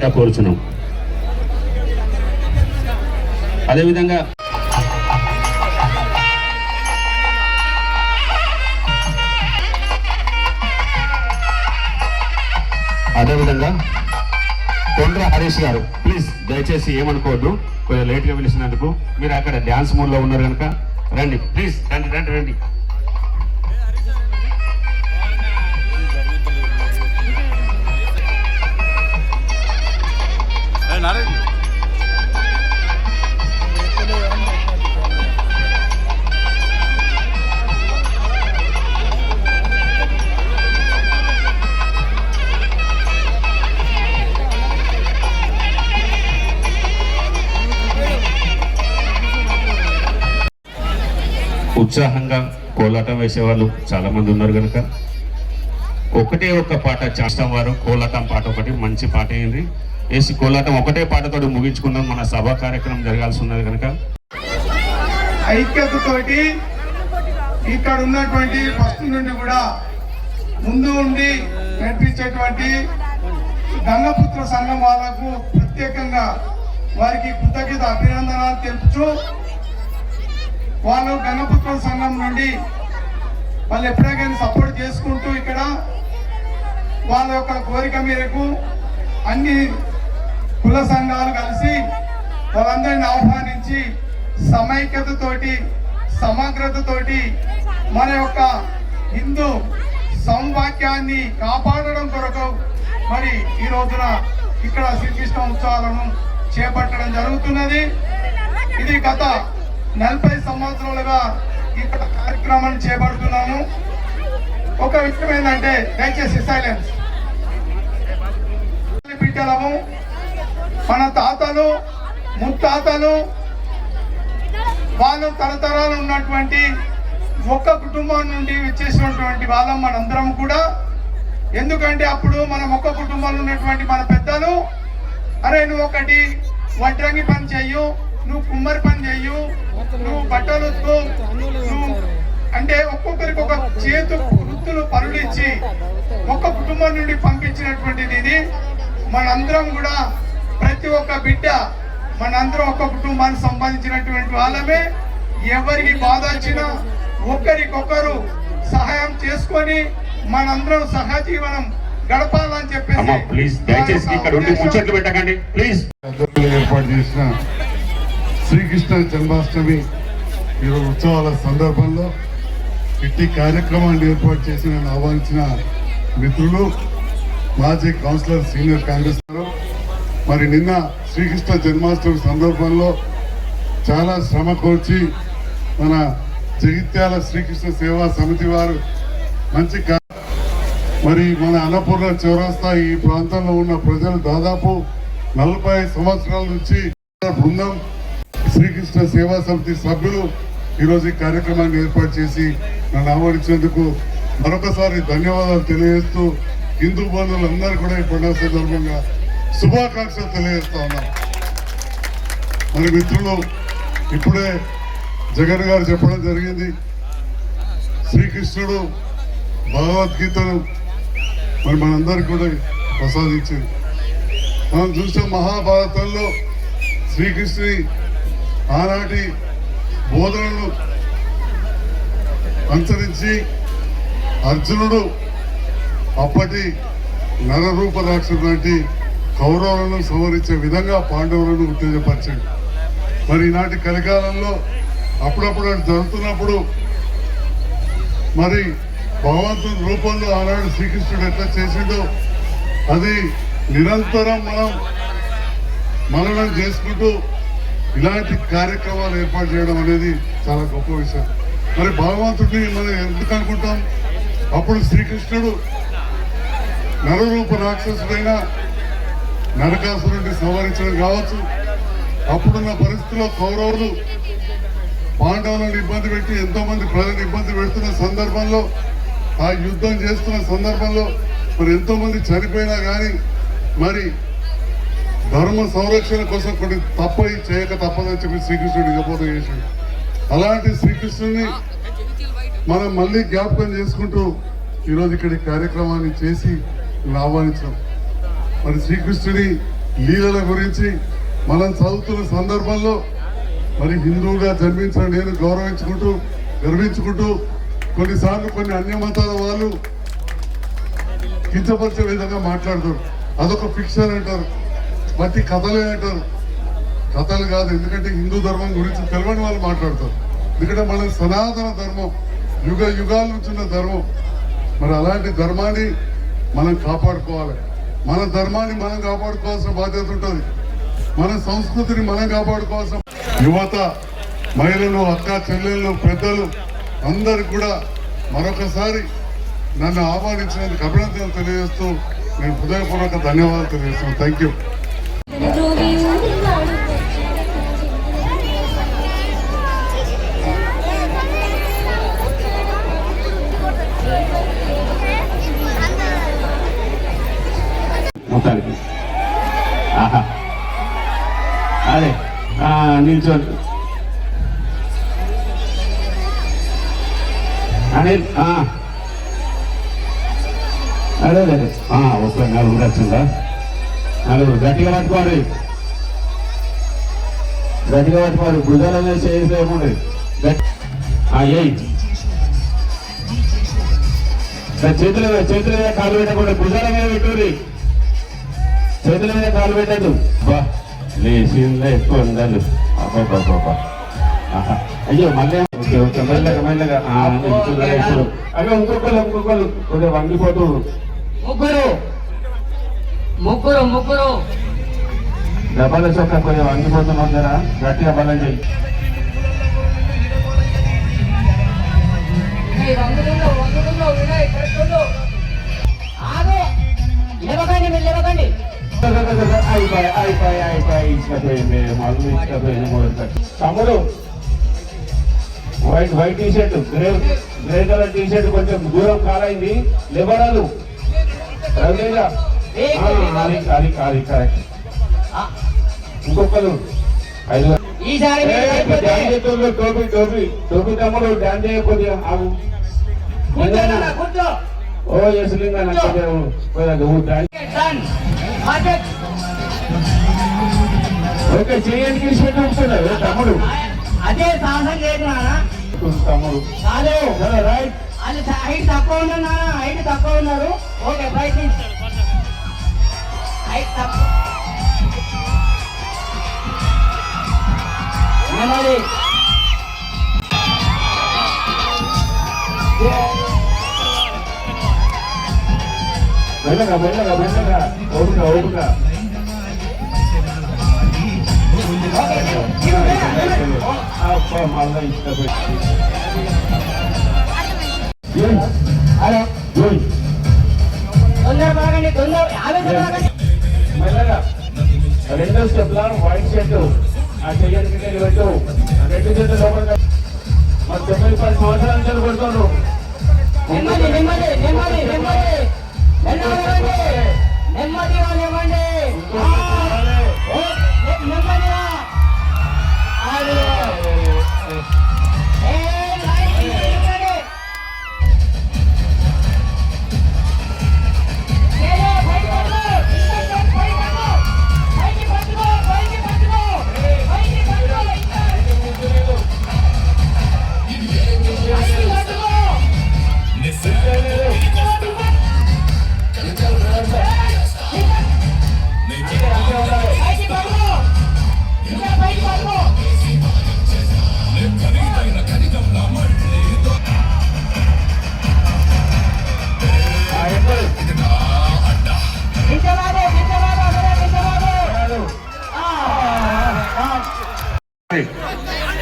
చేయవలసిందిగా కోరుచున్నాం. అదేవిధంగా కొండ్ర హరీష్ గారు ప్లీజ్ దయచేసి ఏమనుకోవద్దు, కొంచెం లేట్గా పిలిచినందుకు. మీరు అక్కడ డ్యాన్స్ మూడ్లో ఉన్నారు కనుక రండి ప్లీజ్, రండి రండి రండి. ఉత్సాహంగా కోలాటం వేసేవాళ్ళు చాలా మంది ఉన్నారు కనుక ఒకటే ఒక్క పాట చేస్తాం. వారు కోలాటం పాట ఒకటి మంచి పాట అయింది వేసి కోలాటం ఒకటే పాటతో ముగించుకుందాం. మన సభా కార్యక్రమం జరగాల్సి ఉన్నది కనుక ఐక్యతతోటి ఇక్కడ ఉన్నటువంటి ఫస్ట్ నుండి కూడా ముందు ఉండి నడిపించేటువంటి గంగపుత్ర సంఘం వాళ్ళకు ప్రత్యేకంగా వారికి కృతజ్ఞత అభినందనలు తెలుపుతూ, వాళ్ళు గంగపుత్ర సంఘం నుండి వాళ్ళు ఎప్పుడైనా సపోర్ట్ చేసుకుంటూ ఇక్కడ వాళ్ళ యొక్క కోరిక మేరకు అన్ని కుల సంఘాలు కలిసి వాళ్ళందరినీ ఆహ్వానించి సమైక్యతతోటి సమగ్రతతోటి మన యొక్క హిందూ సౌభాగ్యాన్ని కాపాడడం కొరకు మరి ఈ రోజున ఇక్కడ శ్రీకృష్ణ ఉత్సవాలను చేపట్టడం జరుగుతున్నది. ఇది గత 40 సంవత్సరాలుగా ఇక్కడ కార్యక్రమాన్ని చేపడుతున్నాము. ఒక విషయం ఏంటంటే, దయచేసి సైలెన్స్. బిడ్డలము, మన తాతలు ముత్తాతలు వాళ్ళు తరతరాలు ఉన్నటువంటి ఒక్క కుటుంబం నుండి వచ్చేసినటువంటి వాళ్ళం మనందరం కూడా. ఎందుకంటే అప్పుడు మనం ఒక్క కుటుంబంలో ఉన్నటువంటి మన పెద్దలు, అరే నువ్వు ఒకటి వడ్రంగి పని చెయ్యు, నువ్వు కుమ్మరి పని చెయ్యు, నువ్వు బట్టలు నువ్వు అంటే ఒక్కొక్కరికి ఒక చేతు వృత్తులు పనులు ఇచ్చి ఒక్క కుటుంబం నుండి పంపించినటువంటిది ఇది. మనందరం కూడా ప్రతి ఒక్క బిడ్డ మనందరం ఒక్క కుటుంబానికి సంబంధించినటువంటి వాళ్ళమే. ఎవరికి బాధ వచ్చినా ఒకరికొకరు సహాయం చేసుకొని మనందరం సహజీవనం గడపాలని చెప్పేసి ఏర్పాటు చేసిన శ్రీకృష్ణ జన్మాష్టమి ఈరోజు ఉత్సవాల సందర్భంలో ఇట్టి కార్యక్రమాన్ని ఏర్పాటు చేసి నన్ను ఆహ్వానించిన మిత్రులు, మాజీ కౌన్సిలర్, సీనియర్ కాంగ్రెస్ మరి నిన్న శ్రీకృష్ణ జన్మాష్టమి సందర్భంలో చాలా శ్రమ కోర్చి మన జగిత్యాల శ్రీకృష్ణ సేవా సమితి వారు మంచి మరి మన అన్నపూర్ణ చౌరస్తా ఈ ప్రాంతంలో ఉన్న ప్రజలు దాదాపు 45 సంవత్సరాల నుంచి బృందం శ్రీకృష్ణ సేవా సమితి సభ్యులు ఈరోజు ఈ కార్యక్రమాన్ని ఏర్పాటు చేసి నన్ను ఆహ్వానించేందుకు మరొకసారి ధన్యవాదాలు తెలియజేస్తూ హిందూ బంధువులందరూ కూడా ఈ పండుగ సందర్భంగా శుభాకాంక్షలు తెలియజేస్తా ఉన్నాం. మరి మిత్రులు, ఇప్పుడే జగన్ గారు చెప్పడం జరిగింది, శ్రీకృష్ణుడు భగవద్గీతను మరి మనందరికీ కూడా ప్రసాదించింది. మనం చూసాం మహాభారతంలో శ్రీకృష్ణుని ఆనాటి బోధనలు అనుసరించి అర్జునుడు అప్పటి నరరూప రాక్షసు లాంటి కౌరవులను సంహరించే విధంగా పాండవులను ఉత్తేజపరిచాడు. మరి ఈనాటి కలికాలంలో అప్పుడప్పుడు అది జరుగుతున్నప్పుడు మరి భగవంతుని రూపంలో ఆనాడు శ్రీకృష్ణుడు ఎట్లా చేసిండో అది నిరంతరం మనం మననం చేసుకుంటూ ఇలాంటి కార్యక్రమాలు ఏర్పాటు చేయడం అనేది చాలా గొప్ప విషయం. మరి భగవంతుడిని మనం ఎందుకు అనుకుంటాం? అప్పుడు శ్రీకృష్ణుడు నరరూప రాక్షసుడైన నరకాసురుడిని సంహరించడం కావచ్చు, అప్పుడున్న పరిస్థితుల్లో కౌరవులు పాండవులను ఇబ్బంది పెట్టి ఎంతో మంది ప్రజలను ఇబ్బంది పెడుతున్న సందర్భంలో, ఆ యుద్ధం చేస్తున్న సందర్భంలో మరి ఎంతో మంది చనిపోయినా కానీ మరి ధర్మ సంరక్షణ కోసం కొన్ని చేయక తప్పదని చెప్పి శ్రీకృష్ణుడు ఇకపోతే చేశాడు. అలాంటి శ్రీకృష్ణుడిని మనం మళ్ళీ జ్ఞాపకం చేసుకుంటూ ఈరోజు ఇక్కడ కార్యక్రమాన్ని చేసి ఆహ్వానించాం. మరి శ్రీకృష్ణుడి లీలల గురించి మనం చదువుతున్న సందర్భంలో మరి హిందువుగా జన్మించిన నేను గౌరవించుకుంటూ గర్వించుకుంటూ కొన్నిసార్లు కొన్ని అన్య మతాల వాళ్ళు కించపరిచే విధంగా మాట్లాడతారు. అదొక ఫిక్షన్ అంటారు, బట్టి కథలే అంటారు. కథలు కాదు, ఎందుకంటే హిందూ ధర్మం గురించి తెలియని వాళ్ళు మాట్లాడతారు. ఎందుకంటే మన సనాతన ధర్మం యుగ యుగాల నుంచి ఉన్న ధర్మం. మరి అలాంటి ధర్మాన్ని మనం కాపాడుకోవాలి. మన ధర్మాన్ని మనం కాపాడుకోవాల్సిన బాధ్యత ఉంటుంది. మన సంస్కృతిని మనం కాపాడుకోవాల్సిన యువత, మహిళలు, అక్క చెల్లెళ్ళు, పెద్దలు అందరికి కూడా మరొకసారి నన్ను ఆహ్వానించినందుకు అభినందనలు తెలియజేస్తూ నేను హృదయపూర్వక ధన్యవాదాలు తెలియజేస్తున్నాను. Thank you. మొత్తానికి ఆహా అదే నిల్చోండి అనిల్ అదే అదే ఒక నలుగురు వచ్చిందా? నలుగురు గట్టిగా పట్టుకోవాలి, గట్టిగా పట్టుకోవాలి. భుజాల చేయమని చేతుల మీద కాలు పెట్టకూడదు, భుజాల మీద పెట్టుకోండి, చేతుల మీద కాలు పెట్టదు. బా లేచిందే కొండలు. అబ్బా అయ్యో మళ్ళీ ఓకే ఓకే మెల్లగా మెల్లగా అదే ఇంకొకరు కొద్దిగా వంగిపోతూ ముగ్గురు డబ్బాల చొక్క కొద్దిగా వంగిపోతున్నాం కదా, గట్టిగా బలం చెయ్యి. అయిపోయింది మళ్ళీ తమ్ముడు white T shirt grey colour T shirt కొంచెం దూరం కాలైంది, లేబరాలు అది కరెక్ట్. ఇంకొకరు 5 టోపీ టోపీ టోపీ తమ్ముడు డాన్స్ చేయకపోతే ఆగు. ఓ ఎస్లింగా ఓకే చేయండి తీసుకుంటున్నాడు తమ్ముడు. అదే సాహసం లేదు తమ్ముడు రైట్. అది హైట్ తక్కువ ఉన్నారు, హైట్ తక్కువ ఉన్నారు. ఓకే ప్రయత్నించు. హైట్ తక్కువ మెల్లగా మెల్లగా మెల్లగా ఓపుగా ఓపుగా మళ్ళా ఇష్టపడి మెల్లగా 2వ స్టెప్ లా వైట్ షర్ట్ ఆ చెయ్యడానికి పెట్టు, 2 చేతులు లోపల. మరి 90 సంవత్సరాల నుంచి కొడుతున్నారు. నెమ్మది నెమ్మది నెమ్మది నెమ్మది నెమ్మదిగా నెమ్మది నెమ్మదిగా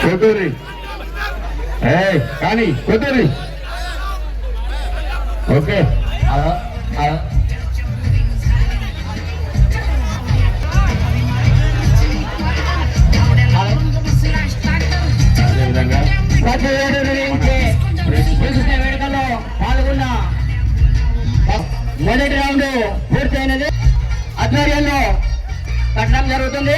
కొద్దిరి కానీ కొద్దిరి ఓకే. అదేవిధంగా వేడుకల్లో పాల్గొన్న మొదటి రౌండ్ పూర్తయినది ఆధ్వర్యంలో కట్టడం జరుగుతుంది.